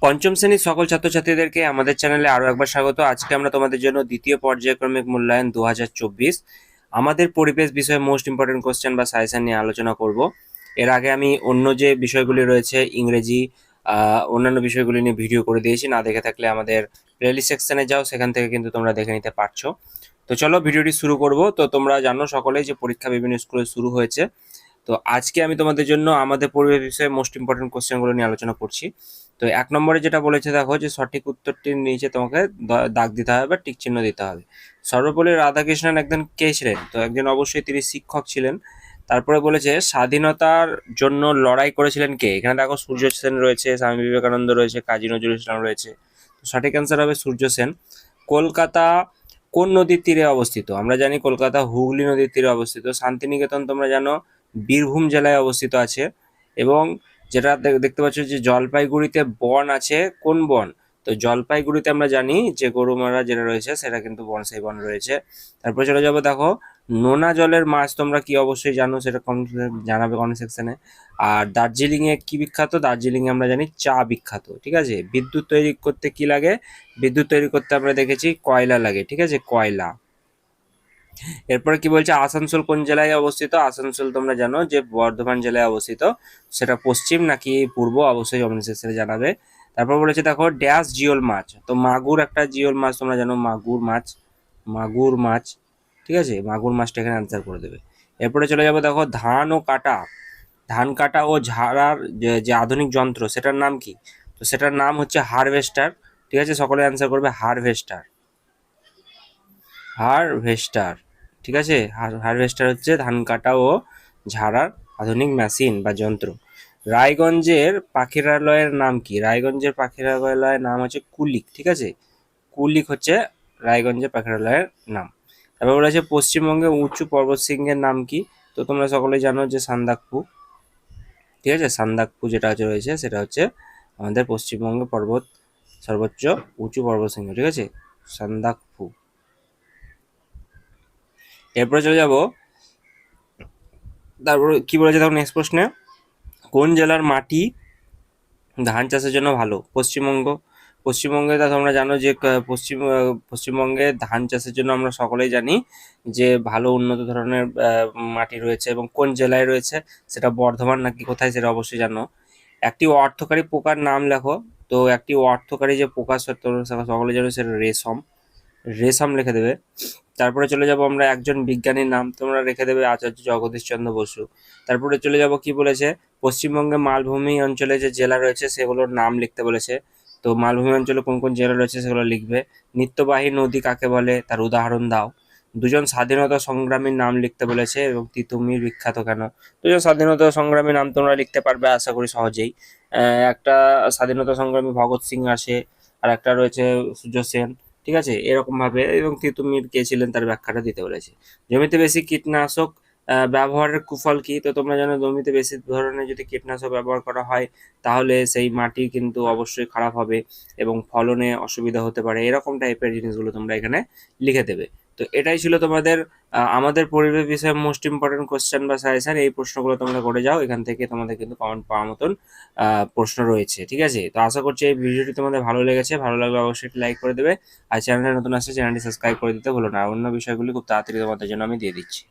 পঞ্চম শ্রেণীর সকল ছাত্রছাত্রীদেরকে আমাদের চ্যানেলে আরো একবার স্বাগত। আজকে আমরা তোমাদের জন্য দ্বিতীয় পর্যায়ক্রমিক মূল্যায়ন 2024 আমাদের পরিবেশ বিষয়ে মোস্ট ইম্পর্টেন্ট কোশ্চেন বা সাজেশন নিয়ে আলোচনা করব। এর আগে আমি অন্য যে বিষয়গুলি রয়েছে ইংরেজি, অন্যান্য বিষয়গুলি নিয়ে ভিডিও করে দিয়েছি। না দেখে থাকলে আমাদের প্লেলিস্ট সেকশনে যাও, সেখান থেকে কিন্তু তোমরা দেখে নিতে পারছো। তো চলো ভিডিওটি শুরু করব। তো তোমরা জানো সকলেই যে পরীক্ষা বিভিন্ন স্কুলে শুরু হয়েছে। তো আজকে আমি তোমাদের জন্য আমাদের পরিবেশ বিষয়ে মোস্ট ইম্পর্টেন্ট কোশ্চেনগুলো নিয়ে আলোচনা করছি। তো 1 নম্বরে যেটা বলেছে দেখো, যে সঠিক উত্তরটির নিচে তোমাকে দাগ দিতে হবে বা টিক চিহ্ন দিতে হবে। সর্বপল্লী রাধাকৃষ্ণন একজন কে ছিলেন? তো একজন অবশ্যই তিনি শিক্ষক ছিলেন। তারপরে বলেছে স্বাধীনতার জন্য লড়াই করেছিলেন কে? এখানে দেখো সূর্য সেন রয়েছে, স্বামী বিবেকানন্দ রয়েছে, কাজী নজরুল ইসলাম রয়েছে। তো সঠিক অ্যান্সার হবে সূর্য সেন। কলকাতা কোন নদীর তীরে অবস্থিত? আমরা জানি কলকাতা হুগলি নদীর তীরে অবস্থিত। শান্তিনিকেতন তোমরা জানো বীরভূম জেলায় অবস্থিত আছে। এবং যেটা দেখতে পাচ্ছ যে জলপাইগুড়িতে বন আছে, কোন বন? তো জলপাইগুড়িতে আমরা জানি যে গরুমারা যেটা রয়েছে সেটা কিন্তু বনসাই বন রয়েছে। তারপরে চলে যাবো, দেখো নোনা জলের মাছ তোমরা কি অবশ্যই জানো, সেটা জানাবে কমেন্ট সেকশনে। আর দার্জিলিং এ কি বিখ্যাত? দার্জিলিং এ আমরা জানি চা বিখ্যাত। ঠিক আছে। বিদ্যুৎ তৈরি করতে কি লাগে? বিদ্যুৎ তৈরি করতে আমরা দেখেছি কয়লা লাগে। ঠিক আছে, কয়লা। এরপরে কি বলছে, আসানসোল কোন জেলায় অবস্থিত? আসানসোল তোমরা জানো যে বর্ধমান জেলায় অবস্থিত। সেটা পশ্চিম নাকি পূর্ব অবশ্যই কমেন্ট সেকশনে জানাবে। তারপর বলেছে দেখো ড্যাশ জিওল মাছ। তো মাগুর একটা জিওল মাছ, তোমরা জানো মাগুর মাছ। মাগুর মাছ। ঠিক আছে, মাগুর মাছটা এখানে অ্যান্সার করে দেবে। এরপরে চলে যাবো, দেখো ধান ও কাটা, ধান কাটা ও ঝাড়ার যে যে আধুনিক যন্ত্র সেটার নাম কি? তো সেটার নাম হচ্ছে হারভেস্টার। ঠিক আছে, সকলে অ্যান্সার করবে হারভেস্টার। হারভেস্টার। ঠিক আছে, হারভেস্টার হচ্ছে ধান কাটা ও ঝাড়ার আধুনিক মেশিন বা যন্ত্র। রায়গঞ্জের পাখিরালয়ের নাম কি? রায়গঞ্জের পাখিরালয়ের নাম হচ্ছে কুলিক। ঠিক আছে, কুলিক হচ্ছে রায়গঞ্জের পাখিরালয়ের নাম। তারপর বলেছে পশ্চিমবঙ্গে উঁচু পর্বতশৃঙ্গের নাম কি? তো তোমরা সকলে জানো যে সান্দাকফু। ঠিক আছে, সান্দাকফু যেটা হচ্ছে রয়েছে সেটা হচ্ছে আমাদের পশ্চিমবঙ্গ পর্বত সর্বোচ্চ উঁচু পর্বতশৃঙ্গ। ঠিক আছে, সান্দাকফু। এরপরে চলে যাব, তারপর কি বলেছে দেখো নেক্সট প্রশ্নে, কোন জেলার মাটি ধান চাষের জন্য ভালো? পশ্চিমবঙ্গ। পশ্চিমবঙ্গে তা তোমরা জানো যে পশ্চিমবঙ্গে ধান চাষের জন্য আমরা সকলেই জানি যে ভালো উন্নত ধরনের মাটি রয়েছে। এবং কোন জেলায় রয়েছে সেটা বর্ধমান নাকি কোথায় সেটা অবশ্যই জানো। একটি অর্থকারী পোকার নাম লেখো। তো একটি অর্থকারী যে পোকা তোমরা সকলে জানো সেটা রেশম। রেশম লিখে দেবে। তারপরে চলে যাব আমরা একজন বিজ্ঞানীর নাম, তোমরা রেখে দেবে আচার্য জগদীশ চন্দ্র বসু। তারপরে চলে যাব, কি বলেছে পশ্চিমবঙ্গে মালভূমি অঞ্চলে যে জেলা রয়েছে সেগুলোর নাম লিখতে বলেছে। তো মালভূমি অঞ্চলে কোন কোন জেলা রয়েছে সেগুলো লিখবে। নিত্যবাহী নদী কাকে বলে, তার উদাহরণ দাও। দুজন স্বাধীনতা সংগ্রামীর নাম লিখতে বলেছে এবং তিতুমির বিখ্যাত কেন? দুজন স্বাধীনতা সংগ্রামীর নাম তোমরা লিখতে পারবে আশা করি সহজেই। একটা স্বাধীনতা সংগ্রামী ভগৎ সিং আছে, আর একটা রয়েছে সূর্য সেন। ঠিক আছে, এরকম ভাবে এবং তিতুমির কে ছিলেন তার ব্যাখ্যাটা দিতে বলেছে। জমিতে বেশি কীটনাশক ব্যবহারের কুফল কি? তো তোমরা জানো জমিতে বেশি ধরনের যদি কীটনাশক ব্যবহার করা হয় তাহলে সেই মাটি কিন্তু অবশ্যই খারাপ হবে এবং ফলনে অসুবিধা হতে পারে। এরকম টাইপের জিনিসগুলো তোমরা এখানে লিখে দেবে। তো এটাই ছিল তোমাদের আমাদের পরিবেশ বিষয়ে মোস্ট ইম্পর্টেন্ট কোশ্চেন বা সাজেশন। এই প্রশ্নগুলো তোমরা করে যাও, এখান থেকে তোমাদের কিন্তু কমেন্ট পাওয়ার মতন প্রশ্ন রয়েছে। ঠিক আছে, তো আশা করছি এই ভিডিওটি তোমাদের ভালো লেগেছে। ভালো লাগলে অবশ্যই একটি লাইক করে দেবে। আর চ্যানেলে নতুন আসলে চ্যানেলটি সাবস্ক্রাইব করে দিতে ভুলো না। আর অন্য বিষয়গুলি খুব তাড়াতাড়ি তোমাদের জন্য আমি দিয়ে দিচ্ছি।